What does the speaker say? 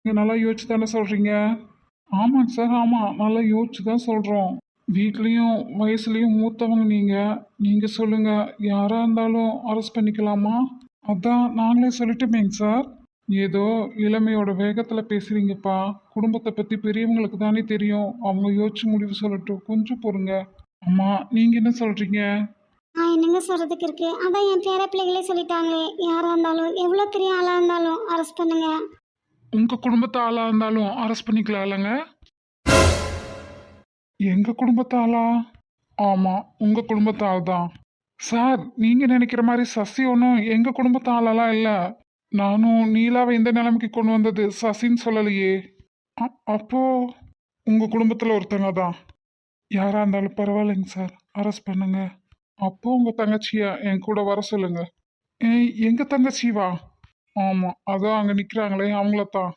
நீங்க நல்லா யோசிச்சு தானே சொல்றீங்க? ஆமாங்க சார், ஆமா. நல்லா யோசிச்சு தான் சொல்றோம். வீட்லயும் வயசுலயும் மூத்தவங்க நீங்க. நீங்க சொல்லுங்க. யாரா இருந்தாலும் அரெஸ்ட் பண்ணிக்கலாமா? அதான் நாங்களே சொல்லட்டுமேங்க சார். ஏதோ இளமையோட வேகத்துல பேசுறீங்கப்பா. குடும்பத்தை பத்தி பெரியவங்களுக்கு தானே தெரியும். அவங்க யோசிச்சு முடிவு சொல்லட்டும். கொஞ்சம் பொறுங்க. அம்மா, நீங்க என்ன சொல்றீங்க? நான் என்னங்க சொல்றதுக்கு இருக்கு? அதான் என் பேர பிள்ளைகளே சொல்லிட்டாங்களே, யாரா இருந்தாலும் எவ்வளோ பெரிய ஆளா இருந்தாலும் அரெஸ்ட் பண்ணுங்க. உங்க குடும்பத்து ஆளா இருந்தாலும் அரெஸ்ட் பண்ணிக்கலாம் இல்லைங்க? எங்க குடும்பத்து ஆளா? ஆமா, உங்க குடும்பத்து ஆள் தான். சார், நீங்க நினைக்கிற மாதிரி சசி ஒன்றும் எங்க குடும்பத்து ஆளெல்லாம் இல்ல. நானும் நீலாவை இந்த நிலைமைக்கு கொண்டு வந்தது சசின்னு சொல்லலையே. அப்போ உங்க குடும்பத்துல ஒருத்தங்க தான். யாரா இருந்தாலும் பரவாயில்லைங்க சார், அரெஸ்ட் பண்ணுங்க. அப்போ உங்க தங்கச்சிய என் கூட வர சொல்லுங்க. எங்க தங்கச்சிவா? ஆமா, அதான் அங்க நிக்கிறாங்களே அவங்கள தான்.